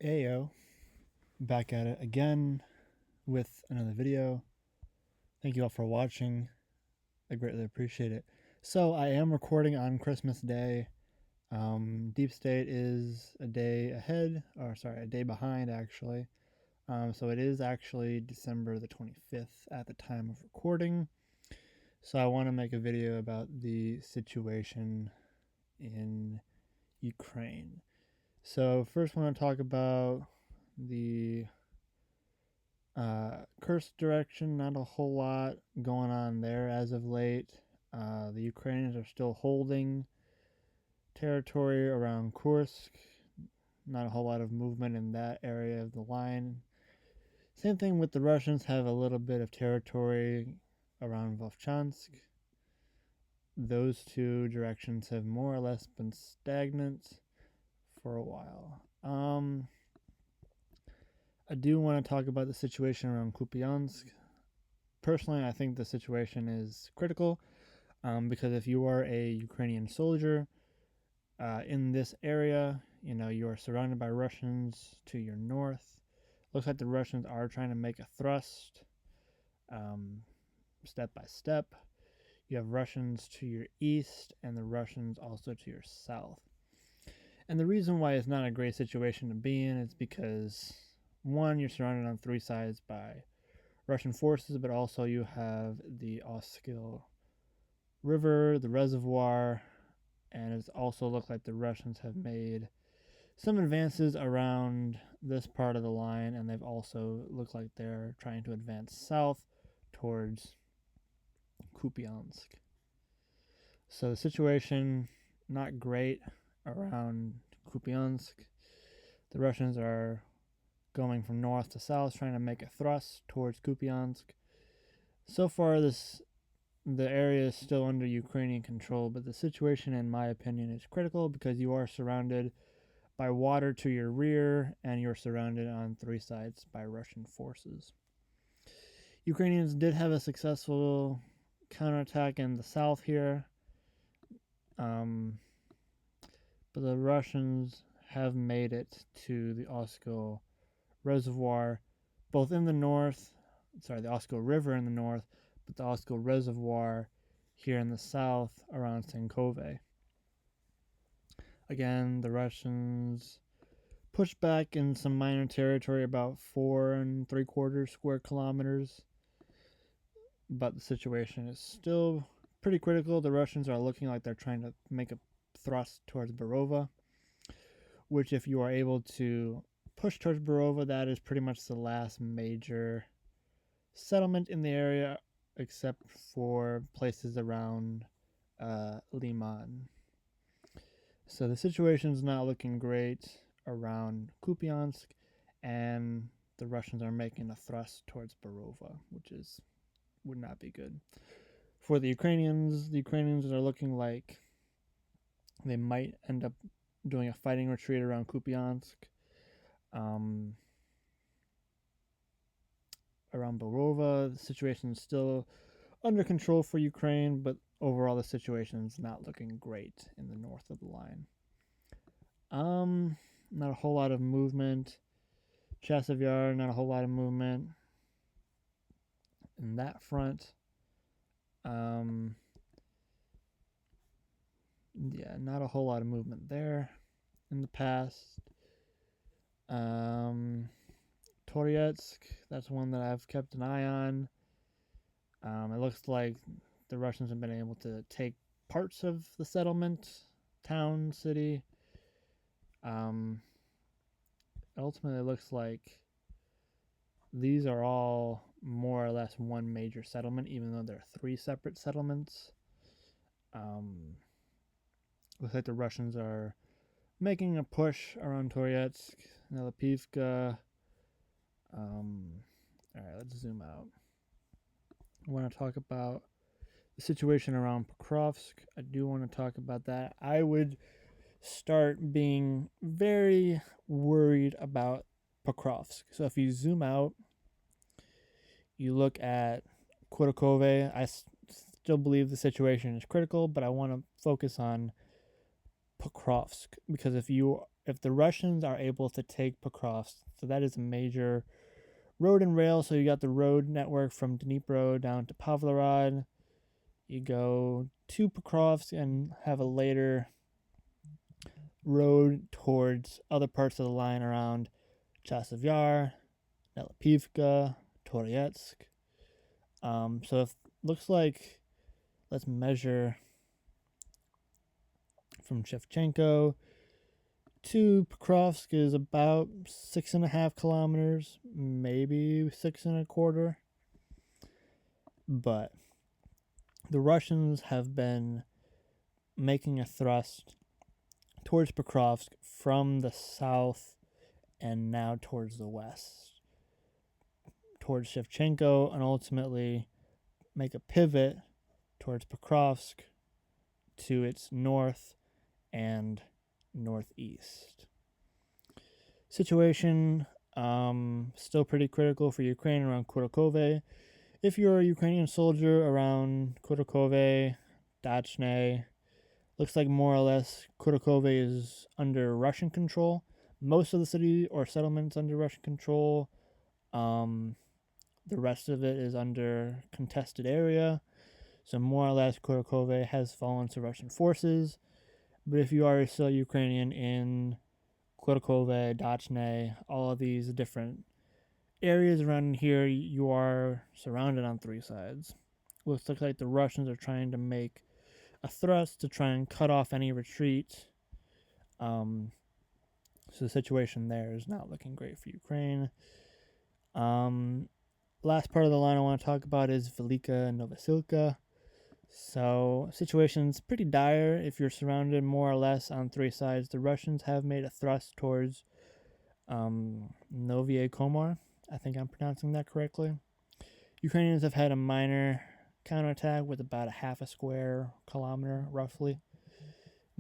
Ayo, back at it again with another video. Thank you all for watching. I greatly appreciate it. So I am recording on Christmas Day. Deep State is a day ahead, or sorry, a day behind actually. So it is actually December the 25th at the time of recording. So I want to make a video about the situation in Ukraine. So first I want to talk about the Kursk direction. Not a whole lot going on there as of late. The Ukrainians are still holding territory around Kursk. Not a whole lot of movement in that area of the line. Same thing with the Russians, have a little bit of territory around Volchansk. Those two directions have more or less been stagnant for a while. I do want to talk about the situation around Kupiansk. Personally, I think the situation is critical because if you are a Ukrainian soldier in this area, you are surrounded by Russians to your north. Looks like the Russians are trying to make a thrust step by step. You have Russians to your east and the Russians also to your south. And the reason why it's not a great situation to be in is because, one, you're surrounded on three sides by Russian forces, but also you have the Oskil River, the reservoir, and it also looks like the Russians have made some advances around this part of the line, and they've also looked like they're trying to advance south towards Kupiansk. So the situation, not great around Kupiansk. The Russians are going from north to south, trying to make a thrust towards Kupiansk. So far, the area is still under Ukrainian control, but the situation, in my opinion, is critical because you are surrounded by water to your rear, and you're surrounded on three sides by Russian forces. Ukrainians did have a successful counterattack in the south here, but the Russians have made it to the Oskil Reservoir, both in the north, the Oskil River in the north, but the Oskil Reservoir here in the south around Kurakhove. Again, the Russians pushed back in some minor territory, about 4 3/4 square kilometers, but the situation is still pretty critical. The Russians are looking like they're trying to make a thrust towards Borova, which, if you are able to push towards Borova, that is pretty much the last major settlement in the area, except for places around Liman. So the situation is not looking great around Kupiansk, and the Russians are making a thrust towards Borova, which would not be good. For the Ukrainians are looking like they might end up doing a fighting retreat around Kupiansk. Around Borova, the situation is still under control for Ukraine, but overall the situation is not looking great in the north of the line. Not a whole lot of movement. Chasiv Yar, not a whole lot of movement in that front. Yeah, not a whole lot of movement there in the past. Toretsk, that's one that I've kept an eye on. It looks like the Russians have been able to take parts of the settlement, town, city. Ultimately, it looks like these are all more or less one major settlement, even though they're three separate settlements. Looks like the Russians are making a push around Toretsk, Nelipivka. Alright, let's zoom out. I want to talk about the situation around Pokrovsk. I do want to talk about that. I would start being very worried about Pokrovsk. So if you zoom out, you look at Kurakhove, I still believe the situation is critical, but I want to focus on Pokrovsk, because if you if the Russians are able to take Pokrovsk, so that is a major road and rail. So you got the road network from Dnipro down to Pavlorad. You go to Pokrovsk and have a later road towards other parts of the line around Chasiv Yar, Nelipivka, Toretsk. So if looks like, let's measure from Shevchenko to Pokrovsk is about 6.5 kilometers, maybe 6.25. But the Russians have been making a thrust towards Pokrovsk from the south and now towards the west, towards Shevchenko, and ultimately make a pivot towards Pokrovsk to its north and northeast. Situation still pretty critical for Ukraine around Kurakhove. If you're a Ukrainian soldier around Kurakhove, Dachne, looks like more or less Kurakhove is under Russian control. Most of the city or settlements under Russian control. The rest of it is under contested area. So more or less Kurakhove has fallen to Russian forces. But if you are still Ukrainian in Kurakhove, Dachne, all of these different areas around here, you are surrounded on three sides. Looks like the Russians are trying to make a thrust to try and cut off any retreat. So the situation there is not looking great for Ukraine. Last part of the line I want to talk about is Velyka and Novosilka. So situation's pretty dire if you're surrounded more or less on three sides. The Russians have made a thrust towards Novye Komar. I think I'm pronouncing that correctly. Ukrainians have had a minor counterattack with about a half a square kilometer, roughly,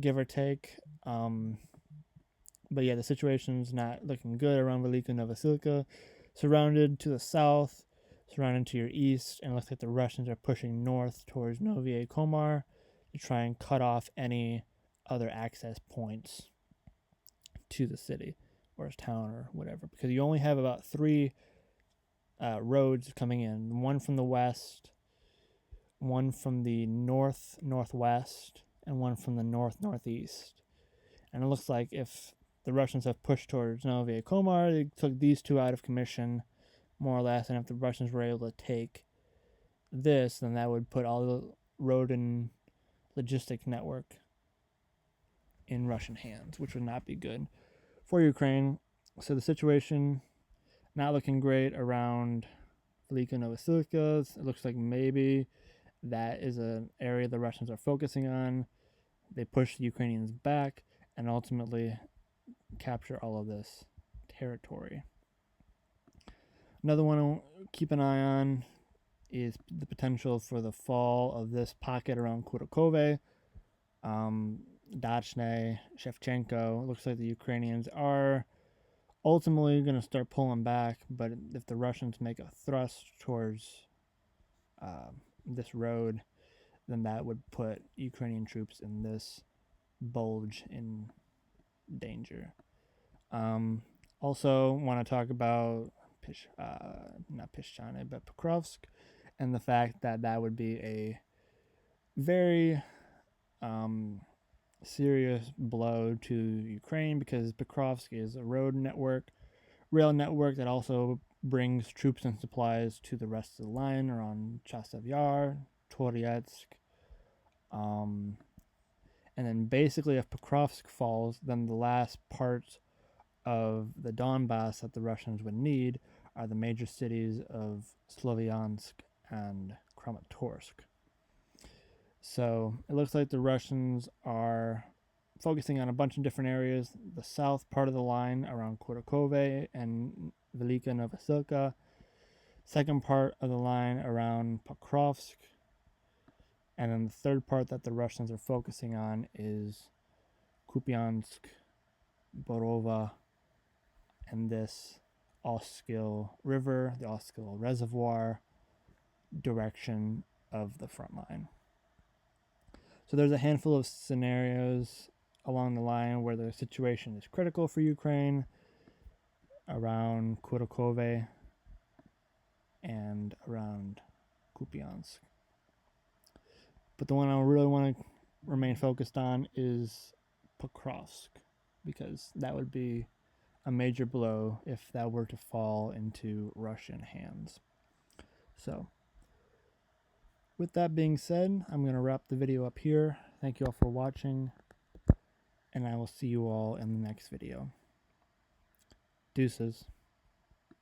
give or take. But yeah, the situation's not looking good around Velyka and Novosilka. Surrounded to the south, surrounded to your east, and it looks like the Russians are pushing north towards Novye Komar to try and cut off any other access points to the city or town or whatever, because you only have about three roads coming in. One from the west, one from the north-northwest, and one from the north-northeast. And it looks like if the Russians have pushed towards Novye Komar, they took these two out of commission, more or less, and if the Russians were able to take this, then that would put all the road and logistic network in Russian hands, which would not be good for Ukraine. So the situation not looking great around Velyka and Novosilka. It looks like maybe that is an area the Russians are focusing on. They push the Ukrainians back and ultimately capture all of this territory. Another one to keep an eye on is the potential for the fall of this pocket around Kurakhove, Dachne, Shevchenko. It looks like the Ukrainians are ultimately going to start pulling back, but if the Russians make a thrust towards this road, then that would put Ukrainian troops in this bulge in danger. Also want to talk about not Pishchane, but Pokrovsk, and the fact that that would be a very serious blow to Ukraine, because Pokrovsk is a rail network that also brings troops and supplies to the rest of the line around Chasiv Yar, Toretsk. And then basically if Pokrovsk falls, then the last parts of the Donbass that the Russians would need are the major cities of Sloviansk and Kramatorsk. So it looks like the Russians are focusing on a bunch of different areas. The south part of the line around Kurakhove and Velyka and Novosilka. Second part of the line around Pokrovsk. And then the third part that the Russians are focusing on is Kupiansk, Borova, and this Oskil River, the Oskil Reservoir direction of the front line. So there's a handful of scenarios along the line where the situation is critical for Ukraine, around Kurakhove and around Kupiansk. But the one I really want to remain focused on is Pokrovsk, because that would be a major blow if that were to fall into Russian hands. So, with that being said, I'm going to wrap the video up here. Thank you all for watching, and I will see you all in the next video. Deuces.